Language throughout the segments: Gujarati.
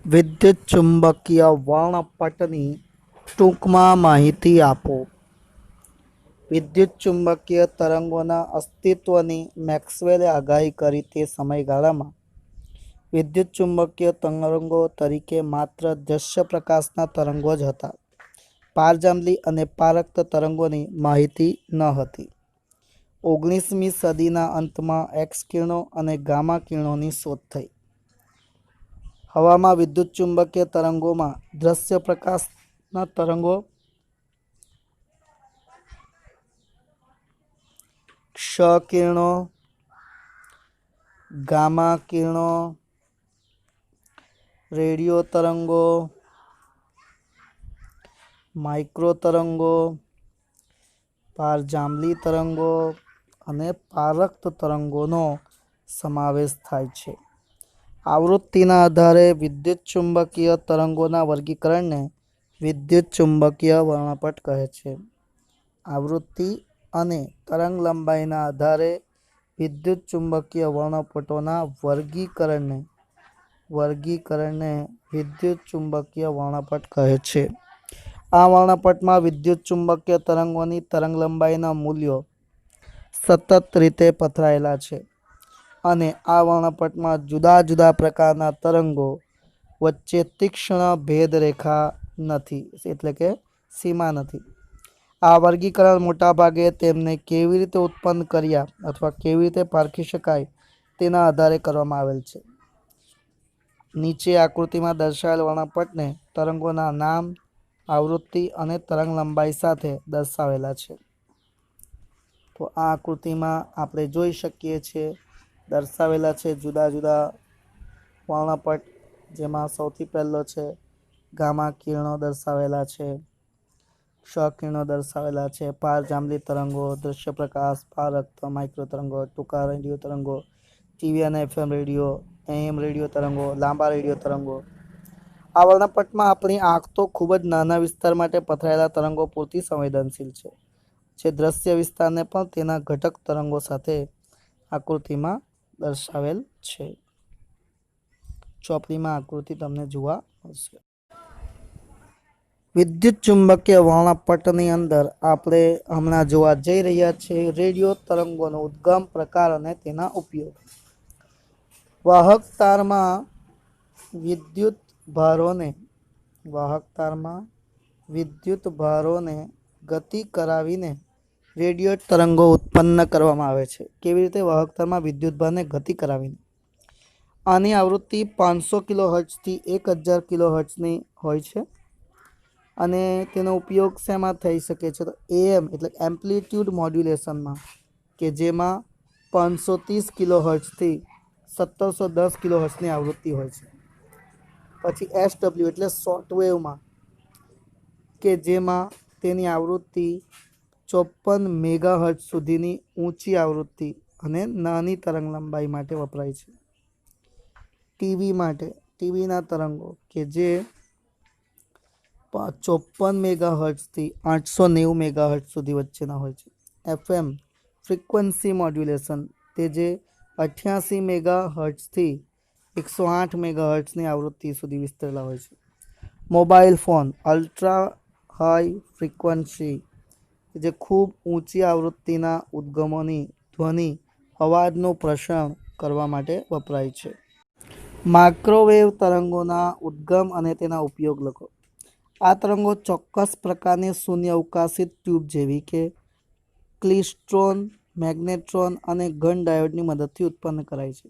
વિદ્યુત ચુંબકીય વર્ણપટની ટૂંકમાં માહિતી આપો. વિદ્યુત ચુંબકીય તરંગોના અસ્તિત્વની મેક્સવેલે આગાહી કરી તે સમયગાળામાં વિદ્યુત ચુંબકીય તરંગો તરીકે માત્ર દ્રશ્ય પ્રકાશના તરંગો જ હતા. પારજાંબલી અને પારક્ત તરંગોની માહિતી ન હતી. 19મી સદીના અંતમાં એક્સ કિરણો અને ગામા કિરણોની શોધ થઈ. હવામાં વિદ્યુત ચુંબકીય તરંગોમાં દ્રશ્ય પ્રકાશના તરંગો, ક્ષ કિરણો, ગામા કિરણો, રેડિયો તરંગો, માઇક્રો તરંગો, પારજાંબલી તરંગો અને પારક્ત તરંગોનો સમાવેશ થાય છે. આવૃત્તિના આધારે વિદ્યુત ચુંબકીય તરંગોના વર્ગીકરણને વિદ્યુત ચુંબકીય વર્ણપટ કહે છે. આવૃત્તિ અને તરંગ લંબાઈના આધારે વિદ્યુત ચુંબકીય વર્ણપટોના વર્ગીકરણને વિદ્યુત ચુંબકીય વર્ણપટ કહે છે. આ વર્ણપટમાં વિદ્યુત ચુંબકીય તરંગોની તરંગલંબાઈના મૂલ્યો સતત રીતે પથરાયેલા છે અને આ વર્ણપટમાં જુદા જુદા પ્રકારના તરંગો વચ્ચે તીક્ષ્ણ ભેદરેખા નથી, એટલે કે સીમા નથી. આ વર્ગીકરણ મોટાભાગે તેમને કેવી રીતે ઉત્પન્ન કર્યા અથવા કેવી રીતે પારખી શકાય તેના આધારે કરવામાં આવેલ છે. નીચે આકૃતિમાં દર્શાવેલ વર્ણપટને તરંગોના નામ, આવૃત્તિ અને તરંગ લંબાઈ સાથે દર્શાવેલા છે. તો આ આકૃતિમાં આપણે જોઈ શકીએ છીએ દર્શાવેલા છે જુદા જુદા વર્ણપટ, જેમાં સૌથી પહેલો છે ગામા કિરણો દર્શાવેલા છે, ક્ષ કિરણો દર્શાવેલા છે, પારજાંબલી તરંગો, દ્રશ્ય પ્રકાશ, પારક્ત, માઇક્રો તરંગો, ટૂંકા રેડિયો તરંગો, ટીવી અને એફએમ રેડિયો, એમ રેડિયો તરંગો, લાંબા રેડિયો તરંગો. આ વર્ણપટમાં આપણી આંખ તો ખૂબ જ નાના વિસ્તાર માટે પથરાયેલા તરંગો પૂરતી સંવેદનશીલ છે, જે દ્રશ્ય વિસ્તારને પણ તેના ઘટક તરંગો સાથે આકૃતિમાં દર્શાવેલ છે. ચોપડીમાં આકૃતિ તમને જોવા મળશે. વિદ્યુત ચુંબકીય વર્ણપટની અંદર આપણે હમણાં જોવા જઈ રહ્યા છીએ રેડિયો તરંગોનો ઉદ્ગમ, પ્રકાર અને તેના ઉપયોગ. વાહક તારમાં વિદ્યુત ભારોને ગતિ કરાવીને રેડિયો તરંગો ઉત્પન્ન કરવામાં આવે છે. કેવી રીતે? વાહક તારમાં વિદ્યુત ભારને ગતિ કરાવીને. આની આવૃત્તિ 500 કિલોહર્ટ્ઝથી 1000 કિલોહર્ટ્ઝની હોય છે અને તેનો ઉપયોગ શેમાં થઈ શકે છે? તો એએમ એટલે એમ્પ્લિટ્યુડ મોડ્યુલેશનમાં, કે જેમાં 530 કિલોહર્ટ્ઝથી 1710 કિલોહર્ટ્ઝની આવૃત્તિ હોય છે. પછી એસડબલ્યુ એટલે શોર્ટવેવમાં, કે જેમાં તેની આવૃત્તિ 54 મેગાહર્ટ્ઝ સુધીની ઊંચી આવૃત્તિ અને નાની તરંગ લંબાઈ માટે વપરાય છે. ટીવી માટે ટીવીના તરંગો, કે જે 54 મેગાહર્ટ્ઝથી 890 મેગાહર્ટ્ઝ સુધી વચ્ચેના હોય છે. એફએમ ફ્રીક્વન્સી મોડ્યુલેશન, તે જે 88 મેગાહર્ટ્ઝથી 108 મેગાહર્ટ્ઝની આવૃત્તિ સુધી વિસ્તરેલા હોય છે. Mobile phone ultra high frequency, જે ખૂબ ઊંચી આવૃત્તિના ઉદ્ગમોની ધ્વનિ અવાજનું પ્રસારણ કરવા માટે વપરાય છે. માઇક્રોવેવ તરંગોના ઉદ્ગમ અને તેના ઉપયોગ લખો. આ તરંગો ચોક્કસ પ્રકારની શૂન્ય અવકાશી ટ્યુબ જેવી કે ક્લિસ્ટ્રોન, મેગ્નેટ્રોન અને ઘન ડાયોડની મદદથી ઉત્પન્ન કરાય છે.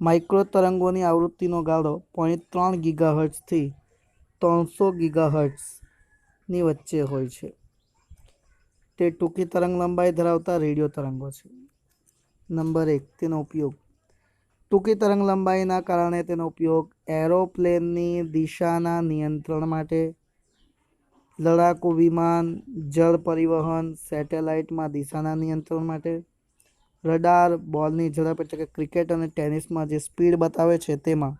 માઇક્રો તરંગોની આવૃત્તિનો ગાળો 0.3 ગીગાહર્ટ્ઝથી 300 ગીગાહર્ટ્ઝની વચ્ચે હોય છે. તે ટૂંકી તરંગ લંબાઈ ધરાવતા રેડિયો તરંગો છે. નંબર 1, તેનો ઉપયોગ. ટૂંકી તરંગ લંબાઈના કારણે તેનો ઉપયોગ એરોપ્લેનની દિશાના નિયંત્રણ માટે, લડાકુ વિમાન, જળ પરિવહન, સેટેલાઇટમાં દિશાના નિયંત્રણ માટે, રડાર, બોલની ઝડપ એટલે કે ક્રિકેટ અને ટેનિસમાં જે સ્પીડ બતાવે છે તેમાં,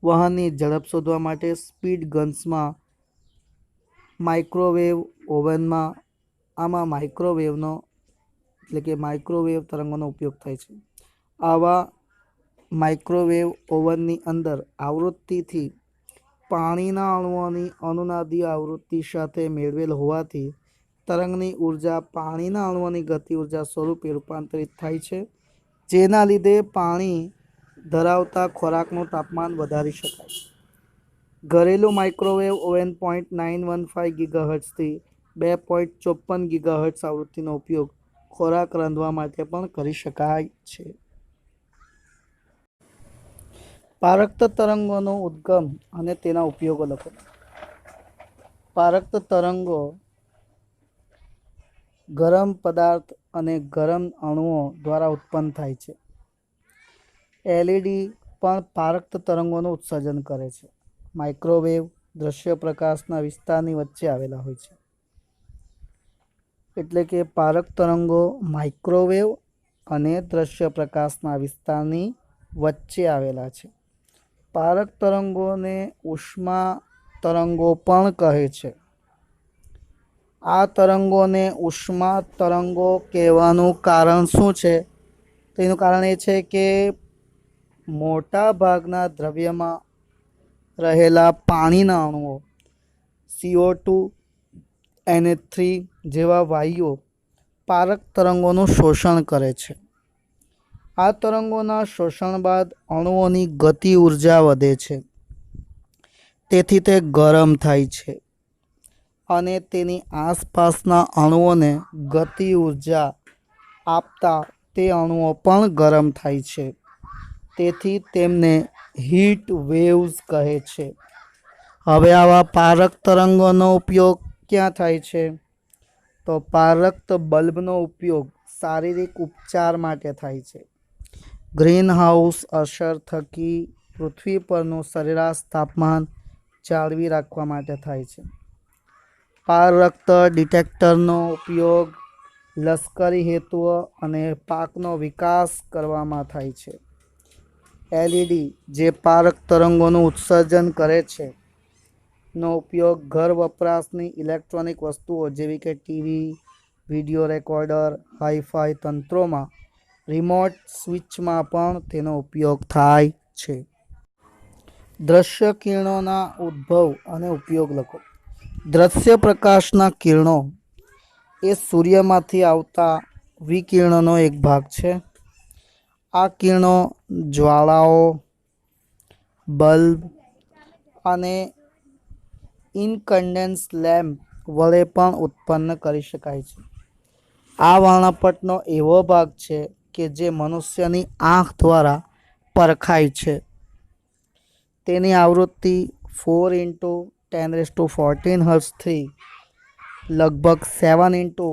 વાહનની ઝડપ શોધવા માટે, સ્પીડ ગન્સમાં, માઇક્રોવેવ ઓવનમાં, આમાં માઇક્રોવેવ તરંગોનો ઉપયોગ થાય છે. આવા માઇક્રોવેવ ઓવનની અંદર આવૃત્તિથી પાણીના અણુઓની અનુનાદીય આવૃત્તિ સાથે મેળવેલ હોવાથી તરંગની ઉર્જા પાણીના અણુઓની ગતિ ઉર્જા સ્વરૂપે રૂપાંતરિત થાય છે, જેના લીધે પાણી ધરાવતા ખોરાકનું તાપમાન વધારી શકાય. ઘરેલું માઇક્રોવેવ ઓવન 0.915 ગીગાહર્ટ્ઝથી 2.54 ગીગાહર્ટ્ઝ આવૃત્તિનો ઉપયોગ ખોરાક રાંધવા માટે પણ કરી શકાય છે. પારક્ત તરંગોનો ઉદ્ગમ અને તેના ઉપયોગો લખો. પારક્ત તરંગો ગરમ પદાર્થ અને ગરમ અણુઓ દ્વારા ઉત્પન્ન થાય છે. એલઈડી પણ પારક્ત તરંગોનું ઉત્સર્જન કરે છે. માઇક્રોવેવ દ્રશ્ય પ્રકાશના વિસ્તારની વચ્ચે આવેલા હોય છે. એટલે કે પારક તરંગો માઇક્રોવેવ અને દ્રશ્ય પ્રકાશના વિસ્તારની વચ્ચે આવેલા છે. પારક તરંગોને ઉષ્મા તરંગો પણ કહે છે. આ તરંગોને ઉષ્મા તરંગો કહેવાનું કારણ શું છે? તેનું કારણ એ છે કે મોટા ભાગના દ્રવ્યમાં રહેલા પાણીના અણુઓ CO2, NH3 જેવા વાયુઓ પારક તરંગોનું શોષણ કરે છે. આ તરંગોના શોષણ બાદ અણુઓની ગતિ ઉર્જા વધે છે, તેથી તે ગરમ થાય છે અને તેની આસપાસના અણુઓને ગતિ ઉર્જા આપતા તે અણુઓ પણ ગરમ થાય છે. તેથી તેમને હીટ વેવ્સ કહે છે. હવે આવા પારક તરંગોનો ઉપયોગ ક્યાં થાય છે? તો પારક્ત બલ્બનો ઉપયોગ શારીરિક ઉપચાર માટે થાય છે. ગ્રીનહાઉસ અસર થકી પૃથ્વી પરનું સરેરાશ તાપમાન જાળવી રાખવા માટે થાય છે. પારરક્ત ડિટેક્ટરનો ઉપયોગ લશ્કરી હેતુઓ અને પાકનો વિકાસ કરવામાં થાય છે. એલઈડી જે પારક તરંગોનું ઉત્સર્જન કરે છે નો ઉપયોગ ઘર વપરાશની ઇલેક્ટ્રોનિક વસ્તુઓ જેવી કે ટીવી, વિડીયો રેકોર્ડર, હાઈફાઈ તંત્રોમાં રિમોટ સ્વિચમાં પણ તેનો ઉપયોગ થાય છે. દ્રશ્ય કિરણોના ઉદ્ભવ અને ઉપયોગ લખો. દ્રશ્ય પ્રકાશના કિરણો એ સૂર્યમાંથી આવતા વિકિરણોનો એક ભાગ છે. આ કિરણો જ્વાળાઓ, બલ્બ અને ઇન્કન્ડેન્સ લેમ્પ વડે પણ ઉત્પન્ન કરી શકાય છે. આ વર્ણપટનો એવો ભાગ છે કે જે મનુષ્યની આંખ દ્વારા પરખાય છે. તેની આવૃત્તિ 4 × 1014 હર્ટ્ઝથી લગભગ 7 ×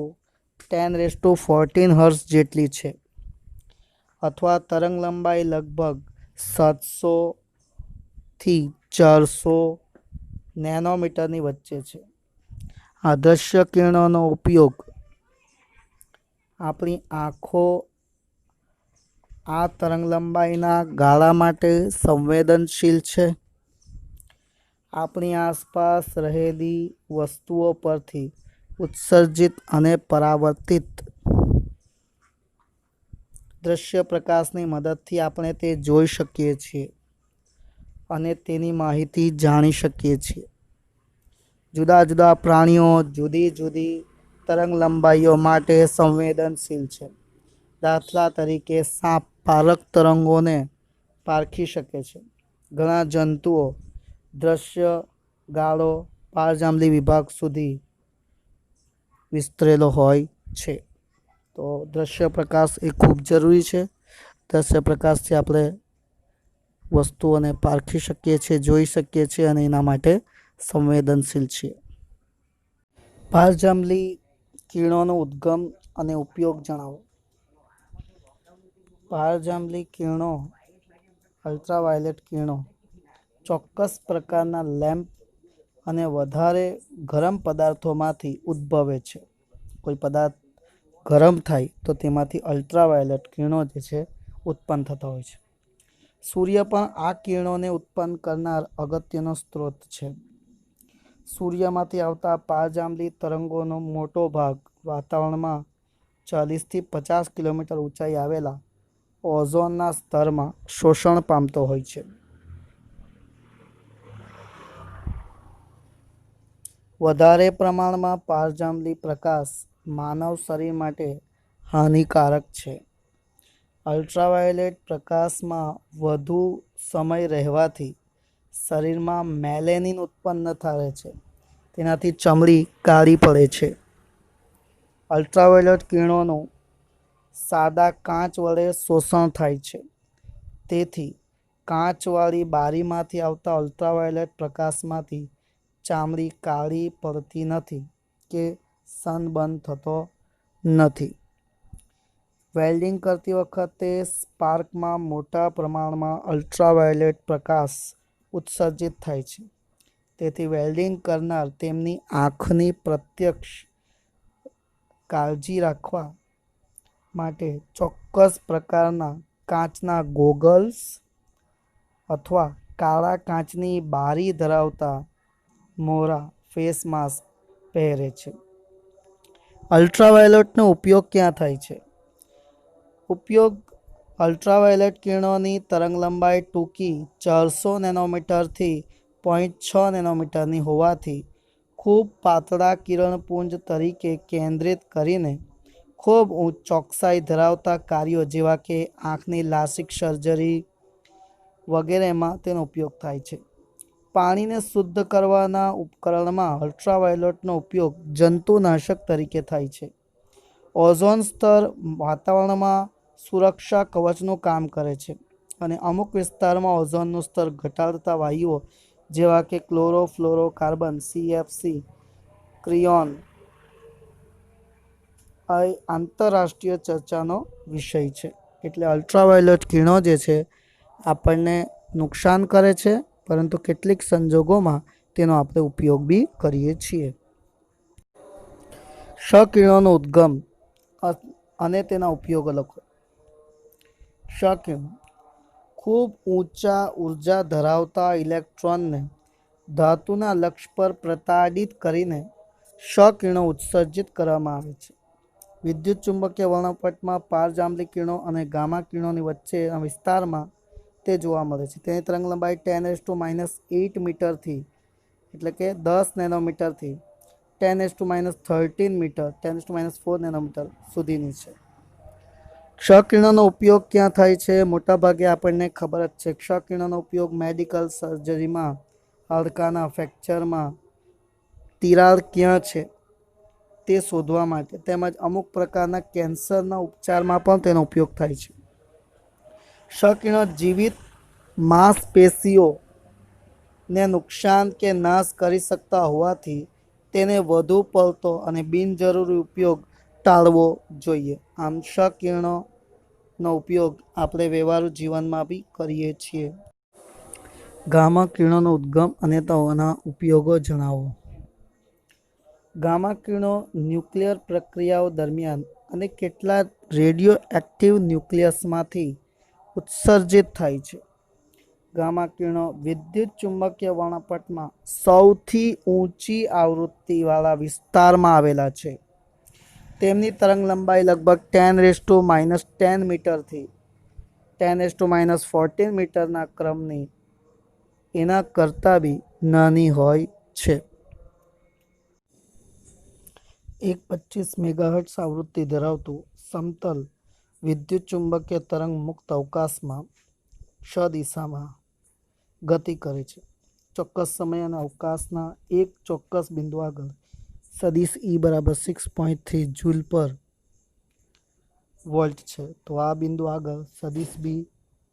1014 હર્ટ્ઝ જેટલી છે, અથવા તરંગ લંબાઈ લગભગ 700 થી 400 નેનોમીટરની વચ્ચે છે. આ દ્રશ્ય કિરણોનો ઉપયોગ આપણી આંખો આ તરંગલંબાઈના ગાળા માટે સંવેદનશીલ છે. આપણી આસપાસ રહેલી વસ્તુઓ પરથી ઉત્સર્જિત અને પરાવર્તિત દ્રશ્ય પ્રકાશની મદદથી આપણે તે જોઈ શકીએ છીએ અને તેની માહિતી જાણી શકીએ છીએ. જુદા જુદા પ્રાણીઓ જુદી જુદી તરંગલંબાઈઓ માટે સંવેદનશીલ છે. દાખલા તરીકે સાપ પારક તરંગોને પારખી શકે છે. ઘણા જંતુઓ દ્રશ્ય ગાળો પારજાંબલી વિભાગ સુધી વિસ્તરેલો હોય છે. તો દ્રશ્ય પ્રકાશ એ ખૂબ જરૂરી છે. દ્રશ્ય પ્રકાશથી આપણે વસ્તુઓને પારખી શકીએ છીએ, જોઈ શકીએ છીએ અને એના માટે સંવેદનશીલ છીએ. પારજાંબલી કિરણોનો ઉદ્ગમ અને ઉપયોગ જણાવો. પારજાંબલી કિરણો અલ્ટ્રાવાયોલેટ કિરણો ચોક્કસ પ્રકારના લેમ્પ અને વધારે ગરમ પદાર્થોમાંથી ઉદ્ભવે છે. કોઈ પદાર્થ ગરમ થાય તો તેમાંથી અલ્ટ્રાવાયોલેટ કિરણો જે છે ઉત્પન્ન થતા હોય છે. સૂર્ય પણ આ કિરણોને ઉત્પન્ન કરનાર અગત્યનો સ્ત્રોત છે. સૂર્યમાંથી આવતા પારજાંબલી તરંગોનો મોટો ભાગ વાતાવરણમાં 40 થી 50 કિલોમીટર ઊંચાઈ આવેલા ઓઝોનના સ્તરમાં શોષણ પામતો હોય છે. વધારે પ્રમાણમાં પારજાંબલી પ્રકાશ માનવ શરીર માટે હાનિકારક છે. અલ્ટ્રાવાયોલેટ પ્રકાશમાં વધુ સમય રહેવાથી શરીરમાં મેલેનિન ઉત્પન્ન થાય છે. તેનાથી ચામડી કાળી પડે છે. અલ્ટ્રાવાયોલેટ કિરણોનું સાદા કાચ વડે શોષણ થાય છે. તેથી કાચવાળી બારીમાંથી આવતા અલ્ટ્રાવાયોલેટ પ્રકાશમાંથી ચામડી કાળી પડતી નથી કે સનબર્ન થતો નથી. વેલ્ડિંગ કરતી વખતે સ્પાર્કમાં મોટા પ્રમાણમાં અલ્ટ્રાવાયોલેટ પ્રકાશ ઉત્સર્જિત થાય છે. તેથી વેલ્ડિંગ કરનાર તેમની આંખની પ્રત્યક્ષ કાળજી રાખવા માટે ચોક્કસ પ્રકારના કાચના ગોગલ્સ અથવા કાળા કાચની બારી ધરાવતા મોરા ફેસ માસ્ક પહેરે છે. અલ્ટ્રાવાયોલેટનો ઉપયોગ ક્યાં થાય છે? ઉપયોગ અલ્ટ્રાવાયોલેટ કિરણોની તરંગલંબાઈ ટૂંકી 400 નેનોમીટરથી 0.6 નેનોમીટરની હોવાથી ખૂબ પાતળા કિરણપુંજ તરીકે કેન્દ્રિત કરીને ખૂબ ચોકસાઈ ધરાવતા કાર્યો જેવા કે આંખની લાસિક સર્જરી વગેરેમાં તેનો ઉપયોગ થાય છે. પાણીને શુદ્ધ કરવાના ઉપકરણમાં અલ્ટ્રાવાયોલેટનો ઉપયોગ જંતુનાશક તરીકે થાય છે. ઓઝોન સ્તર વાતાવરણમાં સુરક્ષા કવચનું કામ કરે છે અને અમુક વિસ્તારમાં ઓઝોનનું સ્તર ઘટાડતા વાયુઓ જેવા કે ક્લોરોફ્લોરોકાર્બન CFC ક્રિયોન આંતરરાષ્ટ્રીય ચર્ચાનો વિષય છે. એટલે અલ્ટ્રાવાયોલેટ કિરણો જે છે આપણને નુકસાન કરે છે, પરંતુ કેટલીક સંજોગોમાં તેનો આપણે ઉપયોગ બી કરીએ છીએ. ક્ષ-કિરણોનો ઉદ્ગમ અને તેના ઉપયોગો લખો. ક્ષ-કિરણો ખૂબ ઊંચા ઉર્જા ધરાવતા ઇલેક્ટ્રોનને ધાતુના લક્ષ્ય પર પ્રતાડિત કરીને ક્ષ-કિરણો ઉત્સર્જિત કરવામાં આવે છે. વિદ્યુત ચુંબકીય વર્ણપટમાં પારજાંબલી કિરણો અને ગામા કિરણોની વચ્ચેના વિસ્તારમાં તે જોવા મળે છે. તેની તરંગલંબાઈ 10⁻8 મીટરથી એટલે કે 10 નેનોમીટરથી 10⁻13 મીટર 10⁻4 નેનોમીટર સુધીની છે. ક્ષ-કિરણોનો ઉપયોગ ક્યાં થાય છે? મોટાભાગે આપણને ખબર જ છે. ક્ષ-કિરણોનો ઉપયોગ મેડિકલ સર્જરીમાં, હાડકાના ફ્રેક્ચરમાં, તિરાડ ક્યાં છે તે શોધવા માટે તેમજ અમુક પ્રકારના કેન્સરના ઉપચારમાં પણ તેનો ઉપયોગ થાય છે. ક્ષ-કિરણો જીવિત માંસપેશીઓને નુકસાન કે નાશ કરી શકતા હોવાથી તેને વધુ પડતો અને બિનજરૂરી ઉપયોગ ટાળવો જોઈએ. આમ ક્ષ-કિરણોનો ઉપયોગ આપણે વ્યવહારુ જીવનમાં બી કરીએ છીએ. ગામા કિરણોનો ઉદ્ગમ અને તેના ઉપયોગો જણાવો. ગામા કિરણો ન્યુક્લિયર પ્રક્રિયાઓ દરમિયાન અને કેટલાક રેડિયોએક્ટિવ ન્યુક્લિયસમાંથી ઉત્સર્જિત થાય છે. ગામા કિરણો વિદ્યુત ચુંબકીય વર્ણપટમાં સૌથી ઊંચી આવૃત્તિવાળા વિસ્તારમાં આવેલા છે. તેમની તરંગલંબાઈ લગભગ 10⁻10 મીટરથી 10⁻14 મીટરના ક્રમની એના કરતાં બી નાની હોય છે. 125 મેગાહર્ટ્ઝ આવૃત્તિ ધરાવતું સમતલ વિદ્યુત ચુંબકીય તરંગ મુક્ત અવકાશમાં ક્ષ દિશામાં ગતિ કરે છે. ચોક્કસ સમય અને અવકાશના એક ચોક્કસ બિંદુ આગળ સદિશ E બરાબર 6.3 જૂલ પર વોલ્ટ છે. તો આ બિંદુ આગળ સદિશ B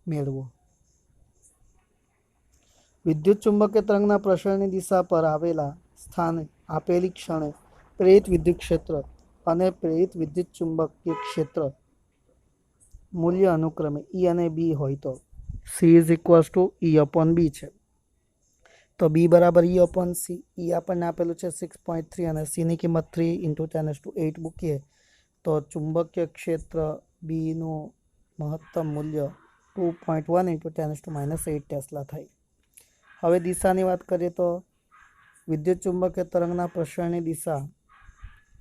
મેળવો. વિદ્યુત ચુંબકીય તરંગના પ્રસરણની દિશા પર આવેલા સ્થાને આપેલી ક્ષણે પ્રેરિત વિદ્યુત ક્ષેત્ર અને પ્રેરિત વિદ્યુત ચુંબકીય ક્ષેત્ર મૂલ્ય અનુક્રમે E અને B હોય તો C E/B છે. તો B બરાબર E/C. E આપણને આપેલું છે 6.3 અને C ની કિંમત 3 × 10⁸ મૂકીએ તો ચુંબકીય ક્ષેત્ર Bનું મહત્તમ મૂલ્ય 2.1 × 10⁻8 ટેસ્લા થાય. હવે દિશાની વાત કરીએ તો વિદ્યુત ચુંબકીય તરંગના પ્રસરણની દિશા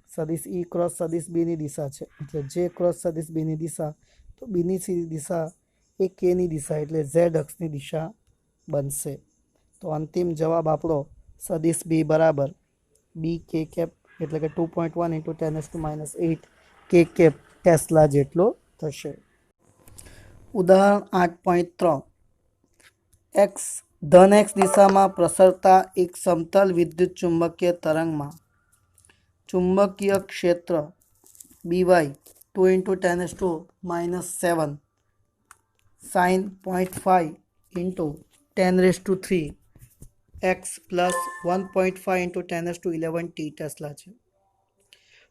સદિશ E ક્રોસ સદિશ B ની દિશા છે. એટલે J ક્રોસ સદિશ B ની દિશા તો तो बीनी सीधी दिशा ए केनी दिशा एटले z अक्षनी दिशा बनशे। तो अंतिम जवाब आपणो सदिश बी बराबर बी के कैप एटले के 2.1 × 10⁻⁸ के कैप टेस्ला जेटलो थशे। उदाहरण 8.3 एक्स धन एक्स दिशा में प्रसरता एक समतल विद्युत चुंबकीय तरंग में चुंबकीय क्षेत्र BY 2 × 10⁻⁷ sin 0.5 × 10⁻³ x plus 1.5 × 10⁻11 t Tesla है।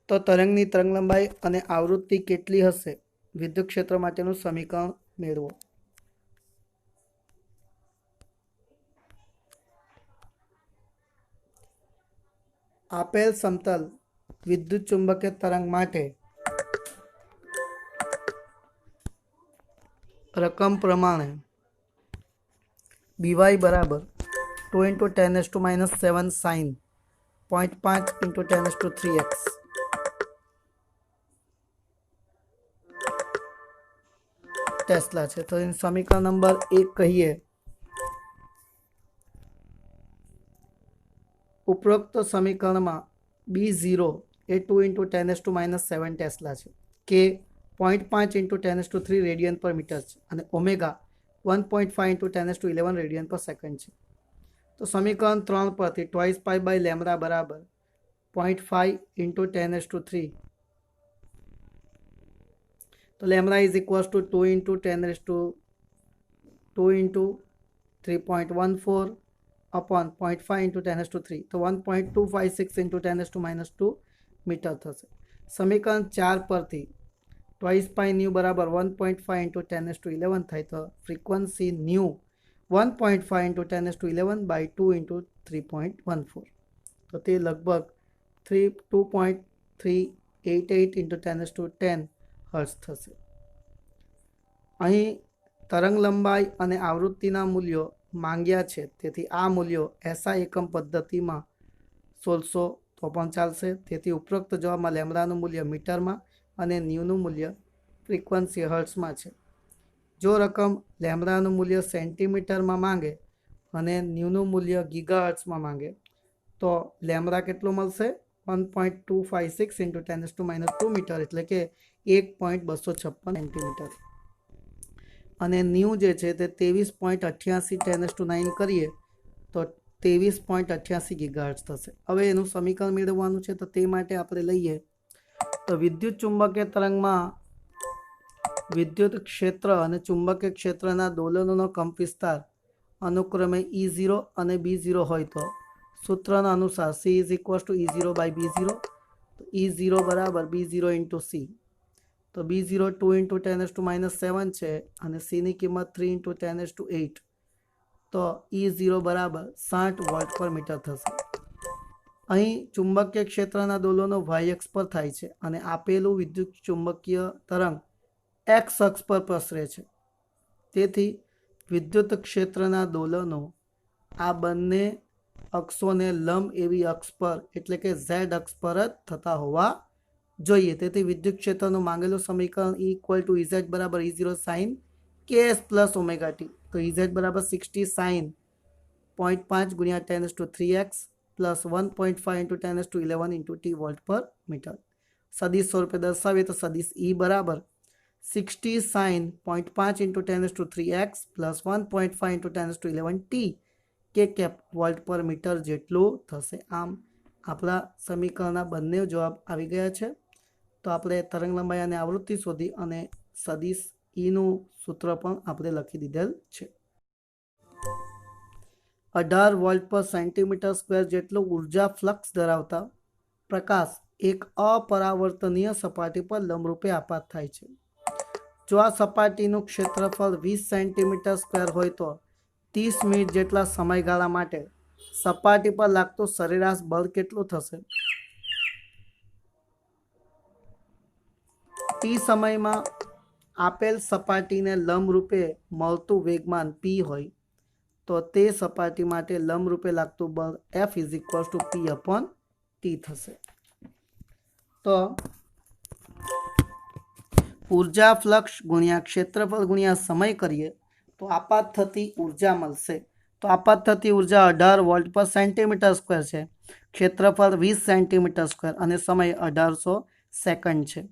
तो तरंगनी तरंग लंबाई और आवृत्ति केटली हशे विद्युत क्षेत्र माटेनुं समीकरण मेळवो। आपेल समतल विद्युत चुंबकीय तरंग माटे रकम प्रमाणे BY बराबर 2 × 10⁻⁷ sin 0.5 × 10⁻³ x टेस्ला है। तो समीकरण नंबर 1 कहिए उपरोक्त समीकरण में B0 ए 2 × 10⁻⁷ टेस्ला है, के 0.5 × 10⁻³ रेडियन पर मीटर है और ओमेगा 1.5 × 10⁻11 रेडियन पर सेकंड है। तो समीकरण 3 पर 2 पाई लैम्बडा बराबर 0.5 × 10⁻³ तो lambda is equal to 2 × 3.14 upon 0.5 × 10⁻³ तो 1.256 × 10⁻² मीटर थशे। समीकरण 4 पर 2 पाई न्यू बराबर 1.5 × 10⁻11 थाय तो फ्रीक्वन्सी न्यू 1.5 × 10⁻11 by 2 × 3.14 तो ते लगभग 2.388 × 10⁻10 हर्ट्ज थशे। अहीं तरंग लंबाई और आवृत्तिना मूल्यों मांग्या छे, तेथी आ मूल्यों एसआई एकम पद्धति में 1600 तो पण चालशे। तेथी उपरोक्त जवाब में लैम्बडानुं मूल्य मीटर में और न्यूनुं मूल्य फ्रीक्वन्सी हर्ट्ज में है। जो रकम लैम्बडानुं मूल्य सेंटीमीटर में मांगे और न्यूनुं मूल्य गीगाहर्ट्ज में मांगे तो लैम्बडा केटलो मळशे 1.256 × 10⁻² मीटर एटले के 1.256 सेंटीमीटर और न्यू जे छे ते 23.88 10⁻9 करिए तो 23.88 गीगाहर्ट्ज थशे। हवे एनुं समीकरण मेळववानुं छे तो ते माटे आपणे लईए तो विद्युत चुंबकीय तरंग में विद्युत क्षेत्र और चुंबकीय क्षेत्रना दोलनों कंपविस्तार अनुक्रमे E0 और B0 होय तो सूत्र अनुसार C is equal to E0 by B0 तो E0 बराबर B0 × C तो B0 2 × 10⁻⁷ है और C की कीमत 3 × 10⁸ तो E0 बराबर 60 वोल्ट पर मीटर थशे। अहीं चुंबकीय क्षेत्रना दोलनो y अक्ष पर थाय छे और आपेलू विद्युत चुंबकीय तरंग x अक्ष पर प्रसरे छे। तेथी विद्युत क्षेत्रना दोलनो आ बंने अक्षोने लंब एवी अक्ष पर एटले के z अक्ष पर ज थता होवा जोईए। तेथी विद्युत क्षेत्रनुं मांगेलुं समीकरण E = EZ बराबर E0 sin kS plus omega t तो EZ बराबर 60 sin 0.5 × 10⁻³ प्लस 1.5 × 10⁻11 × t वोल्ट पर मीटर। सदिश स्वरूपे दर्शावीए तो सदिश E बराबर 60 sin 0.5 × 10⁻³ प्लस 1.5 × 10⁻11 t के कैप वोल्ट पर मीटर जेटलो थशे। आम आपणा समीकरणना बंने जवाब आवी गया है। तो आपणे तरंग लंबाई और आवृत्ति शोधी और सदिश ईनु सूत्र पण आपणे लखी दीधेल छे। 18 वोल्ट पर सेंटीमीटर स्क्वेर जेटलो ऊर्जा फ्लक्स धरावता प्रकाश एक अपरावर्तनीय सपाटी पर लंबरूपे आपात थाय छे। जो आ सपाटीनुं क्षेत्रफळ 20 सेंटीमीटर स्क्वेर होय तो 30 मिनिट जेटला समयगाळा माटे सपाटी पर लागतो सरेराश बळ केटलो थशे? टी समय में आपेल सपाटी ने लंब रूपे मळतुं वेगमान p होय तो ते सपाटी माटे लंब रूपे लागतुं बळ F = P/T थशे। तो ऊर्जा फ्लक्स गुण્યા क्षेत्रफल गुण્યા समय करिए तो आपात थती ऊर्जा मळशे। तो आपात थती ऊर्जा 18 वोल्ट पर सेंटीमीटर स्क्वेर है, क्षेत्रफल 20 सेंटीमीटर स्क्वेर और समय 1800 सेकंड है।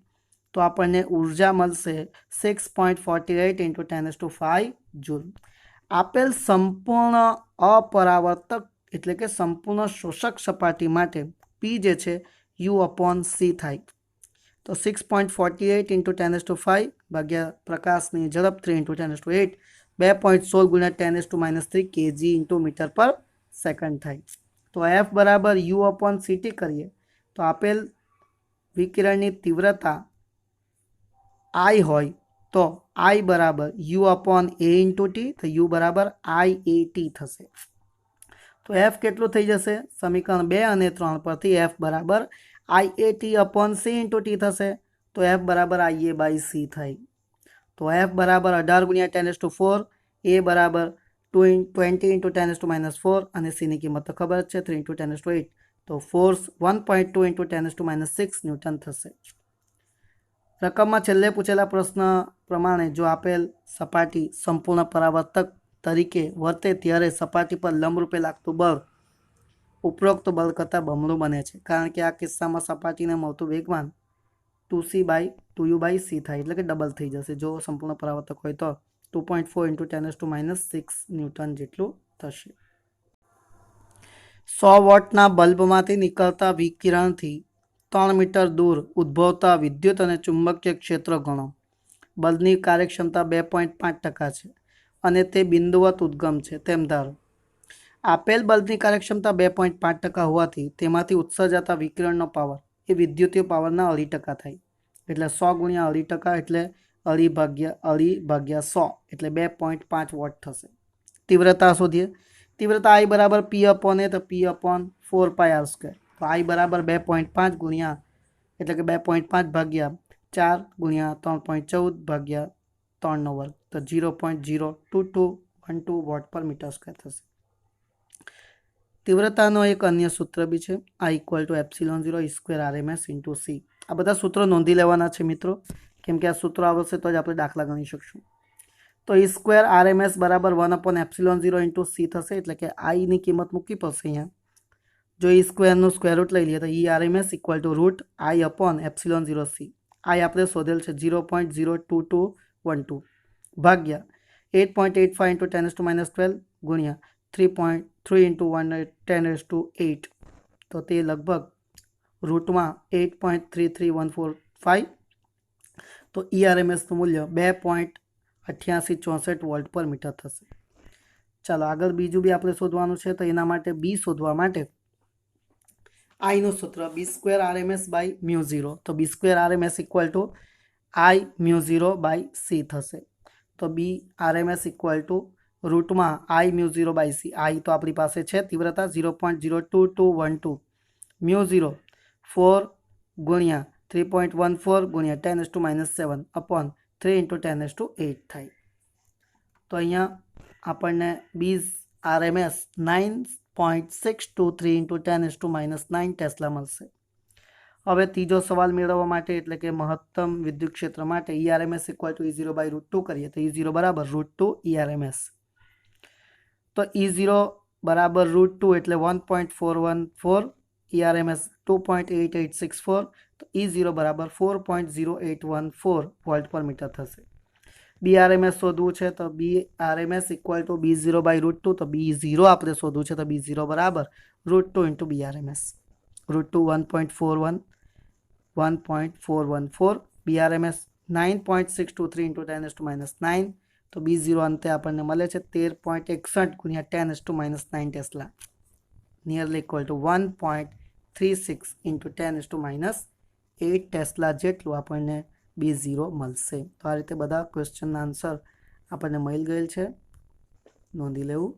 तो आपने ऊर्जा मळशे 6.48 × 10⁵ जूल। आपेल संपूर्ण अपरावर्तक एटले के संपूर्ण शोषक सपाटी माटे पी जे छे U/C थाय। तो 6.48 × 10⁵ भाग्या प्रकाशनी झड़प 3 × 10⁸ 2.16 × 10⁻³ kg × मीटर पर सेकंड थाय। तो F बराबर U/CT करिए तो आपेल विकिरणनी तीव्रता I होय तो I बराबर U/A × T, तो U बराबर IAT थशे। तो F केटलू थई जशे समीकरण 2 અને 3 परथी F बराबर IAT/C × T थशे। तो F बराबर IA/C थाय। तो F बराबर 18 × 10⁴, A बराबर 20 × 10⁻⁴ અને C ની કિંમત તો ખબર જ છે 3 × 10⁸। તો फोर्स 1.2 × 10⁻6 ન્યૂટન થશે। રકમમાં છેલ્લે પૂછેલા પ્રશ્ન પ્રમાણે જો આપેલ સપાટી સંપૂર્ણ પરાવર્તક તરીકે વર્તે ત્યારે સપાટી પર લંબરૂપે લાગતું બળ ઉપરોક્ત બળ કરતાં બમણું બને છે, કારણ કે આ કિસ્સામાં સપાટીને મળતું વેગમાન 2u/c થાય એટલે કે ડબલ થઈ જશે। જો સંપૂર્ણ પરાવર્તક હોય તો 2.4 × 10⁻6 ન્યૂટન જેટલું થશે। 100 વોટના બલ્બમાંથી નીકળતા વિકિરણથી 3 મીટર दूर उद्भवता विद्युत और चुंबकीय क्षेत्र गणो। बल्बनी कार्यक्षमता 2.5% है और ते बिंदुवत उद्गम है तेम धारो। आपेल बल्बनी कार्यक्षमता 2.5% होवाथी तेमांथी उत्सर्जाता विकिरणनो पावर ए विद्युतीय पावरना 2.5% थाय एटले 100 × 2.5% एटले 2.5/100 एटले 2.5 वोट थशे। तीव्रता शोधीए। तीव्रता I बराबर P/A तो P/4πr²। तो I बराबर 2.5 गुणिया एटले के 2.5 भाग्या 4 गुणिया 3.14 भाग्या 3 वर्ग तो 0.02212 वोट पर मीटर स्क्वेर थशे। तीव्रतानो एक अन्य सूत्र भी है I = ε0 2 RMS × C। आ बधा सूत्रों नोंधी लेवाना छे मित्रों, केम के आ सूत्र आवशे तो ज आपणे दाखला गणी शकशुं। तो E² RMS बराबर 1/ε0 × C थशे एटले के I नी किंमत मूकवी पड़शे। अहींया जो E² स्क्वेर रूट लई लीए तो ERMS = √I/ε0 C। I आपणे शोधेल छे 0.02212 भाग्या 8.85 × 10⁻12 गुणिया 3.3 × 10⁸ तो ते लगभग रूटमां 8.33145। तो ERMS मूल्य 2.8864 वोल्ट पर मीटर थशे। चलो आगळ बीजुं बी आपणे शोधवानुं छे तो एना माटे बी शोधवा माटे I નું સૂત્ર B² RMS/μ0। તો B² RMS = I μ0/c થશે। તો B RMS = રૂટમાં I μ0/c। I તો આપણી પાસે છે तीव्रता 0.02212 μ0 4 ગુણ્યા 3.14 ગુણ્યા 10⁻7 upon 3 × 10⁸ થાય। તો અહીંયા આપણને B RMS 9.623 × 10⁻9 ટેસ્લા મળશે। હવે ત્રીજો સવાલ મેળવવા માટે એટલે કે મહત્તમ વિદ્યુત ક્ષેત્ર માટે ERMS = E0/√2 કરીએ તો E0 બરાબર √2 ERMS। તો E0 બરાબર √2 એટલે 1.414 ERMS 2.8864 તો E0 બરાબર 4.0814 વોલ્ટ પર મીટર થશે। BRMS શોધવું છે તો BRMS = B0/√2 તો B0 આપણે શોધવું છે તો B0 બરાબર √2 × BRMS। √2 1.414 BRMS 9.623 × 10⁻9 તો B0 અંતે આપણને મળે છે 13.61 × 10⁻9 ટેસ્લા નિયરલી = 1.36 × 10⁻8 ટેસ્લા જેટલું આપણને B0 મળશે। તો આ રીતે બધા ક્વેશ્ચનના આન્સર આપણને મળી ગયેલ છે, નોંધી લેવું।